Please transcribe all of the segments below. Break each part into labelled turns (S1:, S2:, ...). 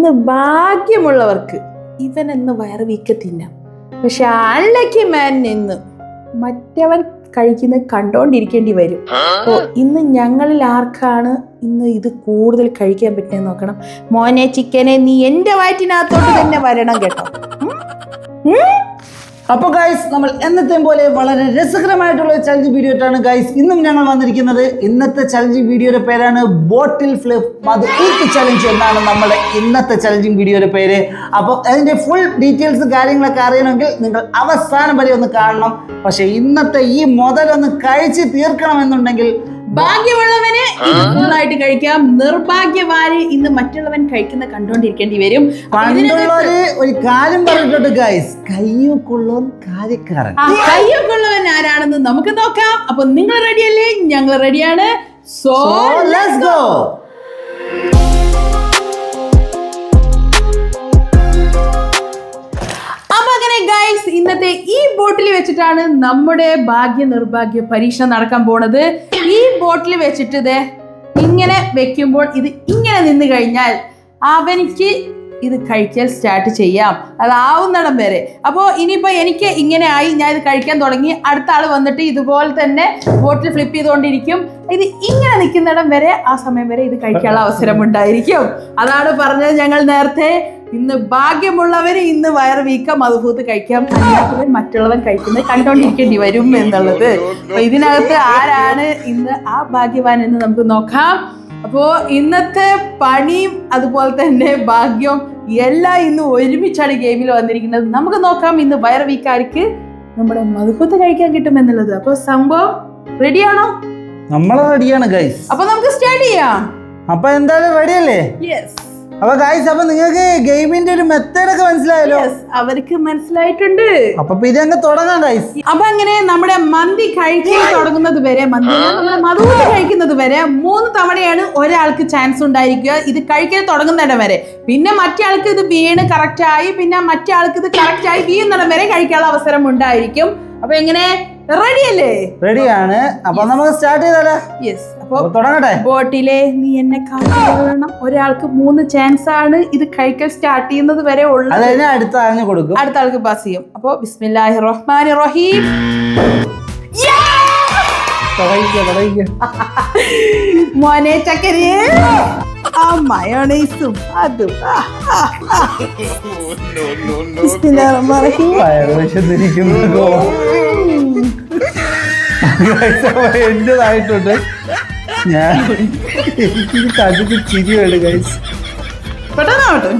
S1: ഇന്ന് ഭാഗ്യമുള്ളവർക്ക് ഇവനെന്ന് വയറ് വീക്ക തിന്നാം. പക്ഷെ അൺലക്കി മാൻ നിന്ന് മറ്റവൻ കഴിക്കുന്നത് കണ്ടോണ്ടിരിക്കേണ്ടി വരും. അപ്പോൾ ഇന്ന് ഞങ്ങളിൽ ആർക്കാണ് ഇന്ന് ഇത് കൂടുതൽ കഴിക്കാൻ പറ്റുന്നത് നോക്കണം. മോനെ ചിക്കനെ, നീ എൻ്റെ വയറ്റിനകത്തോട്ട് തന്നെ വരണം കേട്ടോ.
S2: അപ്പോൾ ഗൈസ്, നമ്മൾ എന്നത്തെയും പോലെ വളരെ രസകരമായിട്ടുള്ള ചലഞ്ച് വീഡിയോ ആയിട്ടാണ് ഗൈസ് ഇന്നും ഞങ്ങൾ വന്നിരിക്കുന്നത്. ഇന്നത്തെ ചലഞ്ച് വീഡിയോയുടെ പേരാണ് ബോട്ടിൽ ഫ്ലിപ്പ് മധു ഈറ്റ് ചലഞ്ച് എന്നാണ് നമ്മുടെ ഇന്നത്തെ ചലഞ്ചിങ് വീഡിയോയുടെ പേര്. അപ്പോൾ അതിൻ്റെ ഫുൾ ഡീറ്റെയിൽസ് കാര്യങ്ങളൊക്കെ അറിയണമെങ്കിൽ നിങ്ങൾ അവസാനം വരെ ഒന്ന് കാണണം. പക്ഷേ ഇന്നത്തെ ഈ മുതലൊന്ന് കഴിച്ച് തീർക്കണമെന്നുണ്ടെങ്കിൽ
S1: ഭാഗ്യമുള്ളവന് ഫുള്ളായിട്ട് കഴിക്കാം, നിർഭാഗ്യവാന് ഇന്ന് മറ്റുള്ളവൻ കഴിക്കുന്ന കണ്ടോണ്ടിരിക്കേണ്ടി വരും.
S2: പണ്ടുള്ളവര് ഒരു കാര്യം പറഞ്ഞിട്ടുണ്ട് ഗൈസ്, കയ്യൊക്കുള്ളവൻ കാര്യക്കാരൻ.
S1: കയ്യൊക്കുള്ളവൻ ആരാണെന്ന് നമുക്ക് നോക്കാം. അപ്പൊ നിങ്ങൾ റെഡിയല്ലേ? ഞങ്ങൾ റെഡിയാണ്. So
S2: let's go.
S1: ഗൈസ്, ഇന്നത്തെ ഈ ബോട്ടിൽ വെച്ചിട്ടാണ് നമ്മുടെ ഭാഗ്യ നിർഭാഗ്യ പരീക്ഷ നടക്കാൻ പോണത്. ഈ ബോട്ടിൽ വെച്ചിട്ട് ഇത് ഇങ്ങനെ വെക്കുമ്പോൾ ഇത് ഇങ്ങനെ നിന്ന് കഴിഞ്ഞാൽ അവനിക്ക് ഇത് കഴിക്കാൻ സ്റ്റാർട്ട് ചെയ്യാം, അതാവുന്നിടം വരെ. അപ്പോൾ ഇനിയിപ്പോൾ എനിക്ക് ഇങ്ങനെ ആയി, ഞാൻ ഇത് കഴിക്കാൻ തുടങ്ങി, അടുത്ത ആൾ വന്നിട്ട് ഇതുപോലെ തന്നെ ബോട്ടിൽ ഫ്ലിപ്പ് ചെയ്തുകൊണ്ടിരിക്കും. ഇത് ഇങ്ങനെ നിൽക്കുന്നിടം വരെ, ആ സമയം വരെ ഇത് കഴിക്കാനുള്ള അവസരം ഉണ്ടായിരിക്കും. അതാണ് പറഞ്ഞത് ഞങ്ങൾ നേരത്തെ. ഇന്ന് ഭാഗ്യമുള്ളവർ ഇന്ന് വയറ് വീക്കം മധുഭൂത്ത് കഴിക്കാം, അല്ലാത്തവൻ മറ്റുള്ളവൻ കഴിക്കുന്നത് കണ്ടോണ്ടിരിക്കേണ്ടി വരും എന്നുള്ളത്. അപ്പൊ ഇതിനകത്ത് ആരാണ് ഇന്ന് ആ ഭാഗ്യവാൻ എന്ന് നമുക്ക് നോക്കാം. അപ്പോൾ ഇന്നത്തെ പണിയും അതുപോലെ തന്നെ ഭാഗ്യവും എല്ലാം ഇന്ന് ഒരുമിച്ചാണ് ഗെയിമിൽ വന്നിരിക്കുന്നത്. നമുക്ക് നോക്കാം ഇന്ന് വയറ് വീക്കാർക്ക് നമ്മുടെ മധുഭൂത്ത് കഴിക്കാൻ കിട്ടും എന്നുള്ളത്. അപ്പോൾ സംഭവം റെഡിയാണോ?
S2: നമ്മൾ റെഡിയാണ് ഗൈസ്.
S1: അപ്പൊ നമുക്ക് സ്റ്റാർട്ട് ചെയ്യാം.
S2: അപ്പൊ എന്തായാലും റെഡി അല്ലേ?
S1: യെസ്.
S2: അപ്പൊ ഗൈസ്, അപ്പൊ നിങ്ങൾക്ക് ഗെയിമിന്റെ ഒരു മെത്തേഡ് ഒക്കെ മനസ്സിലായല്ലോ?
S1: അവർക്ക് മനസ്സിലായിട്ടുണ്ട്.
S2: അപ്പൊ ഇതങ്ങ് തുടങ്ങാം ഗൈസ്.
S1: അപ്പൊ അങ്ങനെ നമ്മുടെ മന്തി കഴിക്കാൻ തുടങ്ങുന്നത് വരെ, നമ്മുടെ മധുഭൂത്ത് കഴിക്കുന്നത് വരെ 3 തവണയാണ് ഒരാൾക്ക് ചാൻസ് ഉണ്ടായിരിക്കുക ഇത് കഴിക്കാൻ തുടങ്ങുന്നിടം വരെ. പിന്നെ മറ്റേ ആൾക്ക് ഇത് വീണ് കറക്റ്റ് ആയി, പിന്നെ മറ്റേ ആൾക്ക് ഇത് കറക്റ്റ് ആയി വീഴുന്നിടം വരെ കഴിക്കാനുള്ള അവസരം ഉണ്ടായിരിക്കും. അപ്പൊ എങ്ങനെ, റെഡി അല്ലേ?
S2: റെഡിയാണ്. അപ്പൊ നമുക്ക് സ്റ്റാർട്ട് ചെയ്താലോ?
S1: യെസ്. അപ്പൊ
S2: തുടങ്ങട്ടെ.
S1: ബോട്ടിലെ നീ എന്നെ കാണിക്കണം. ഒരാൾക്ക് 3 ചാൻസ് ആണ് ഇത് കഴിക്കാൻ സ്റ്റാർട്ട് ചെയ്യുന്നത് വരെ ഉള്ളത്.
S2: അത് അടുത്ത ആളിന് കൊടുക്കും,
S1: അടുത്ത ആൾക്ക് പാസ് ചെയ്യും. അപ്പൊ ബിസ്മില്ലാഹിർ റഹ്മാനിർ റഹീം. മോനെ ചക്കരേ, ആ മയോണൈസും അതും ബിസ്മില്ലാഹിർ റഹ്മാനിർ റഹീം.
S2: എന്റേതായിട്ടുണ്ട്. ഞാൻ എനിക്ക് കണ്ടിട്ട് ചിരിയുണ്ട് ഗൈസ്.
S1: പെട്ടെന്നാവട്ടെ.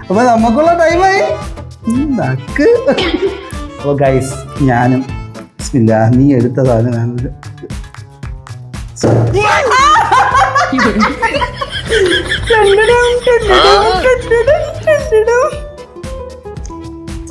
S2: അപ്പൊ നമുക്കുള്ള ടൈമായി നക്ക്. അപ്പൊ ഗൈസ്, ഞാനും ബിസ്മില്ലാ, നീ എടുത്തതാണ് ഞാനൊരു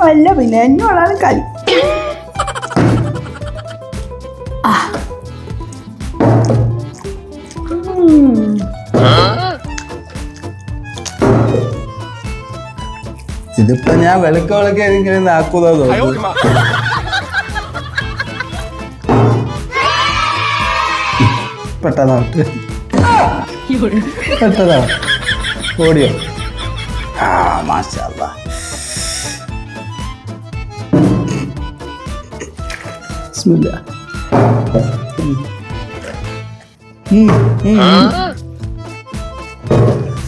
S1: അല്ല പിന്നെ എന്നോടാണ് കളി.
S2: ഇതിപ്പോ ഞാൻ വെളുക്ക ഇങ്ങനെ നാക്കുന്നോ? പെട്ടെന്നാവട്ടെ, പെട്ടെന്നാ ഓടിയോ? ആ മാഷാഅല്ലാ. ബിസ്മില്ലാ.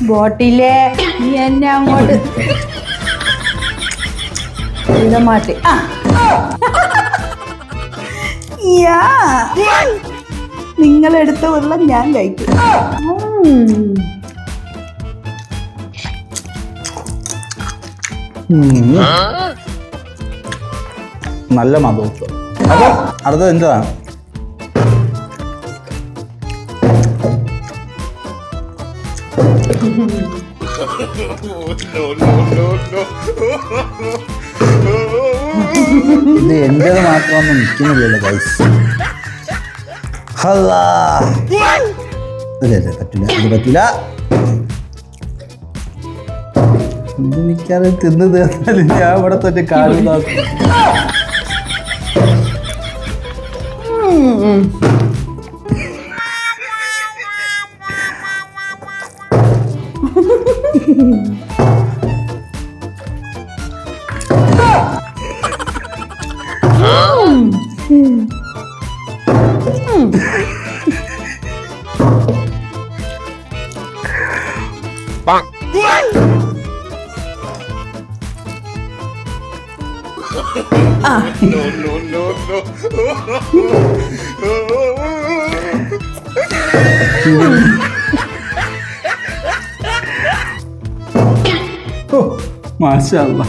S1: ബോട്ടിലെ നീ എന്നെ അങ്ങോട്ട് മാറ്റി. നിങ്ങളെടുത്ത വെള്ളം ഞാൻ കഴിക്കും.
S2: നല്ല മധുരം. അപ്പൊ അടുത്തത് എന്താണ്? ഇത് എന്റേത് മാത്രമൊന്നും നിൽക്കുന്നില്ലല്ലോ ഗൈസ്. പറ്റില്ല, ഇത് പറ്റില്ല. ഇത് മിക്കാതെ തിന്ന് തീർന്നാലും ഞാൻ ഇവിടെ തന്നെ കാണുന്ന മാഷാഅല്ലാ.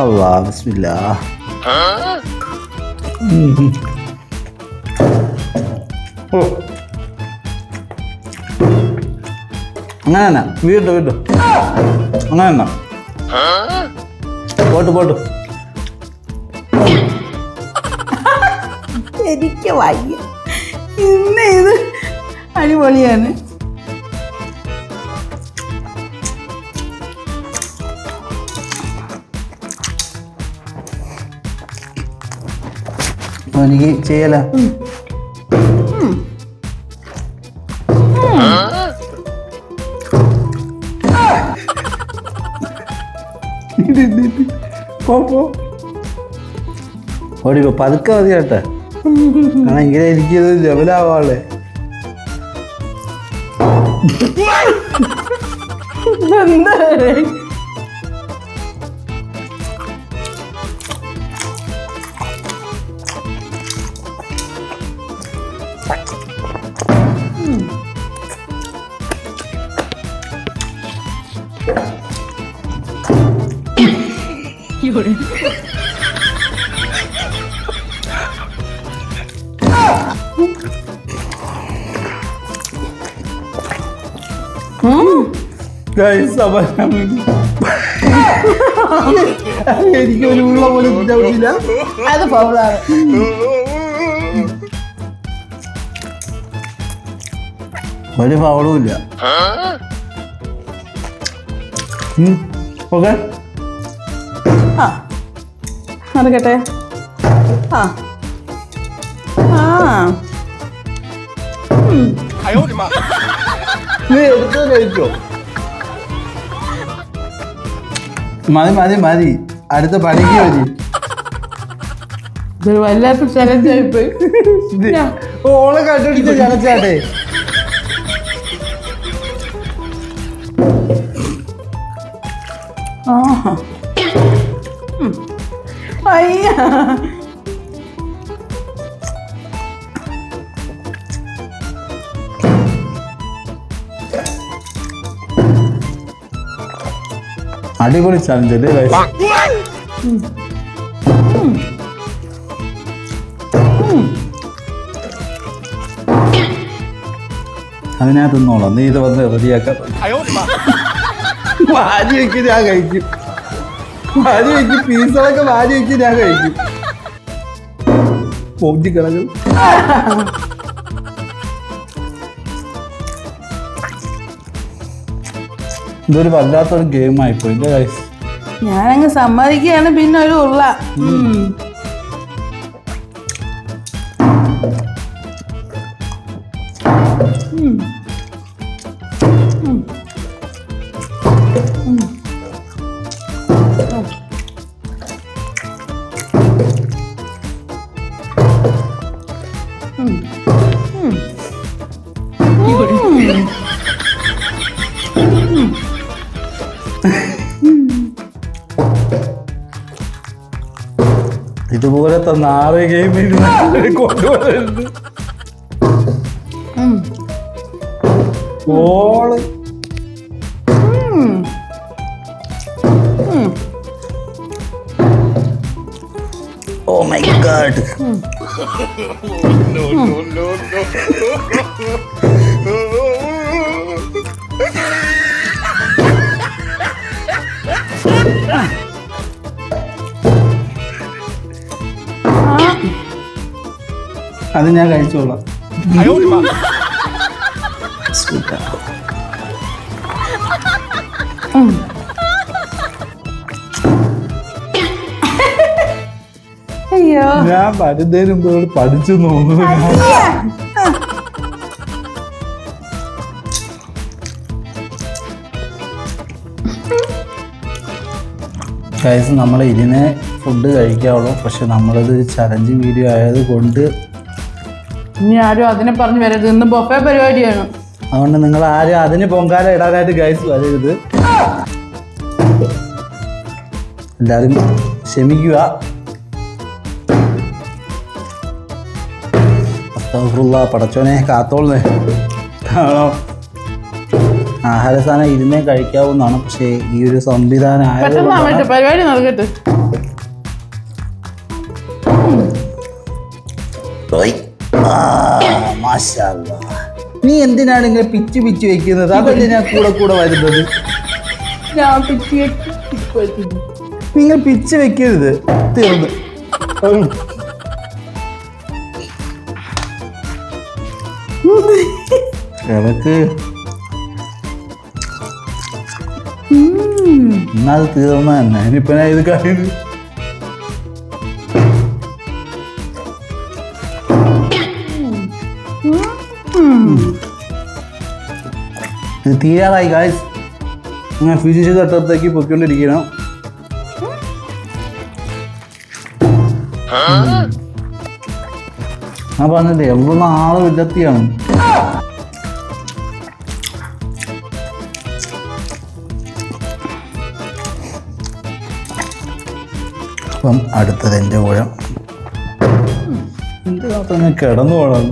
S2: അല്ലാ ബിസ്മില്ലാ. ഓ അങ്ങനെ വീട്ടു അങ്ങനെ പോട്ട്
S1: എനിക്ക് വയ്യ. ഇന്ന് ഇത് അടിപൊളിയാണ്.
S2: എനിക്ക് ചെയ്യല. ഓടിപ്പോ പതുക്കെ മതി കേട്ടെ. ആണെങ്കിലേ എനിക്കിത് ലെവലാവാളെ. എനിക്ക് ഒരു ഉള്ള പോലും ഉണ്ടാവില്ല.
S1: അത് പൗളാണ്.
S2: ഒരു ഫൗളും ഇല്ല. ഓക്കെ
S1: നടക്കട്ടെ.
S2: നീ എടുത്തോ കഴിച്ചോ. മതി അടുത്ത പണിക്ക് മതി.
S1: ഇതൊരു വല്ലാത്ത ചലഞ്ചായിപ്പോയി.
S2: ഓളെ കണ്ടുപിടിച്ച ചലച്ചാട്ടെ.
S1: അയ്യ
S2: അടിപൊളി ചലഞ്ച് അല്ലേ. അതിനകത്തുന്നോളാം. നീ ഇത് വന്ന് റെഡിയാക്കാൻ വാരി വയ്ക്കും. ഞാൻ കഴിക്കും. വാരി വയ്ക്കും. പീസുകളൊക്കെ വാരി വയ്ക്കും. ഞാൻ കഴിക്കും. പൊഞ്ചിക്കിളകും. ഇതൊരു വല്ലാത്തൊരു ഗെയിം ആയിപ്പോയി.
S1: ഞാനങ്ങ് സമ്മതിക്കുകയാണ്. പിന്നെ ഒരു ഉള്ള
S2: ഇതുപോലത്തെ 4 ഗെയിമിൽ കൊണ്ടുപോകുന്നുണ്ട്. ഓള് ഓ മൈ ഗോഡ്. അത് ഞാൻ കഴിച്ചോളാം. ഞാൻ വരുന്നതിന് മുമ്പ് പഠിച്ചു തോന്നുന്നു. ഗൈസ് നമ്മൾ ഇതിനെ ഫുഡ് കഴിക്കാവുള്ളൂ. പക്ഷെ നമ്മളത് ചലഞ്ച് വീഡിയോ ആയത് കൊണ്ട്
S1: ഇനി ആരും അതിനെ പറഞ്ഞു വരരുത്. ഇന്ന് ബൊഫേ പരിപാടിയാണ്.
S2: അതുകൊണ്ട് നിങ്ങൾ ആരും അതിന് പൊങ്കാല ഇടാനായിട്ട് ഗൈസ് വരരുത്. എല്ലാവരും ക്ഷമിക്കുക. പടച്ചോനെ കാത്തോളേ. കാരണം ആഹാര സാധനം ഇരുന്നേ കഴിക്കാവുന്നതാണ്. പക്ഷേ ഈ ഒരു സംവിധാനം
S1: പരിപാടി നടക്കട്ടെ.
S2: നീ എന്തിനാണ് ഇങ്ങനെ പിച്ച് പിച്ച് വെക്കുന്നത്? അതല്ലേ ഞാൻ കൂടെ വരുന്നത്. നിങ്ങൾ പിച്ച് വെക്കരുത്. തീർന്നു. കിടക്ക്. എന്നാൽ തീർന്ന തന്നെ. ഇനിയിപ്പോ ഞാൻ ഇത് കഴിയുന്നു. ഇത് തീരാറായി ഗായ്സ്. ഞാൻ ഫിനിഷ് തട്ടത്തേക്ക് പൊയ്ക്കൊണ്ടിരിക്കണം. ഞാൻ പറഞ്ഞില്ലേ എവിടെ ആള് വിദഗ്ധിയാണ്. അപ്പം അടുത്തത് എൻ്റെ ഊഴം. എൻ്റെ കാത്ത ഞാൻ കിടന്നു പോകണം.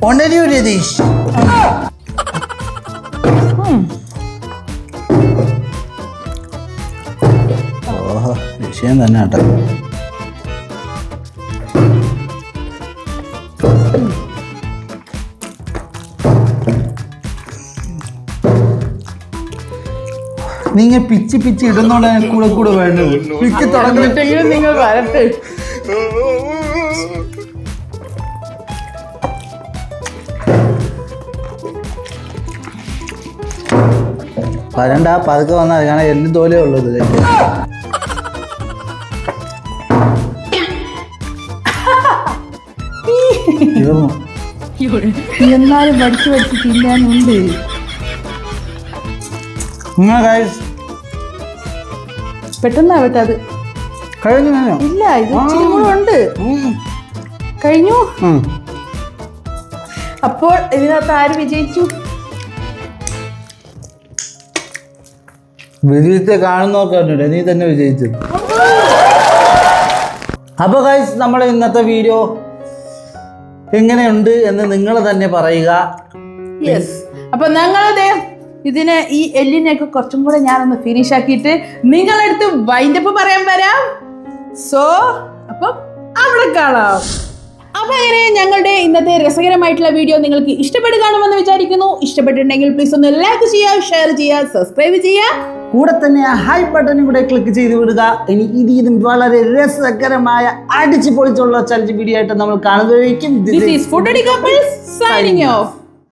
S2: ഉണരൂ രതീഷ്. ഓഹോ വിഷയം തന്നെ കേട്ടോ. നിങ്ങൾ പിച്ച് പിച്ച് ഇടുന്നോണ്ട് കൂടെ വേണ്ടത്. പിച്ച് തുടങ്ങിയിട്ടെങ്കിലും നിങ്ങൾ വരട്ടെ. വരണ്ട, പതുക്കെ വന്നാൽ കാരണം എല്ലും തോലേ ഉള്ളത്.
S1: എന്നാലും പഠിച്ചു തിന്നാനുണ്ട്. പെട്ടെന്നാവട്ടെ. അത്
S2: കഴിഞ്ഞു.
S1: ഇല്ല, ഇത് ഇച്ചിരി കൂടെ ഉണ്ട്. കഴിഞ്ഞു. അപ്പോൾ ഇതിനകത്ത് ആര് വിജയിച്ചു?
S2: വിജയിച്ച കാണുന്നോക്കാറുണ്ട്. നീ തന്നെ വിജയിച്ചു. അപ്പൊ ഗൈസ് നമ്മുടെ ഇന്നത്തെ വീഡിയോ എങ്ങനെയുണ്ട് എന്ന് നിങ്ങൾ തന്നെ പറയുക.
S1: യെസ്. അപ്പൊ ഞങ്ങളത് ഇതിനെ ഈ എല്ലിനെയൊക്കെ കുറച്ചും കൂടെ ഞാനൊന്ന് ഫിനിഷ് ആക്കിയിട്ട് നിങ്ങളടുത്ത് വൈൻഡപ്പ് പറയാൻ വരാം. സോ അപ്പം അവിടെ കാണാം. അപ്പൊ അങ്ങനെ ഞങ്ങളുടെ ഇന്നത്തെ രസകരമായിട്ടുള്ള വീഡിയോ നിങ്ങൾക്ക് ഇഷ്ടപ്പെടുകയാണെന്ന് വിചാരിക്കുന്നു. ഇഷ്ടപ്പെട്ടിട്ടുണ്ടെങ്കിൽ പ്ലീസ് ഒന്ന് ലൈക്ക് ചെയ്യുക, ഷെയർ ചെയ്യുക, സബ്സ്ക്രൈബ് ചെയ്യുക.
S2: കൂടെ തന്നെ ആ ഹൈ ബട്ടണും കൂടെ ക്ലിക്ക് ചെയ്ത് വിടുക. ഇനി ഇതും വളരെ രസകരമായ അടിച്ചു പൊളിച്ചുള്ള ചലഞ്ച് വീഡിയോ ആയിട്ട് നമ്മൾ കാണുന്നതായിരിക്കും.
S1: This is Foodie Couples signing off.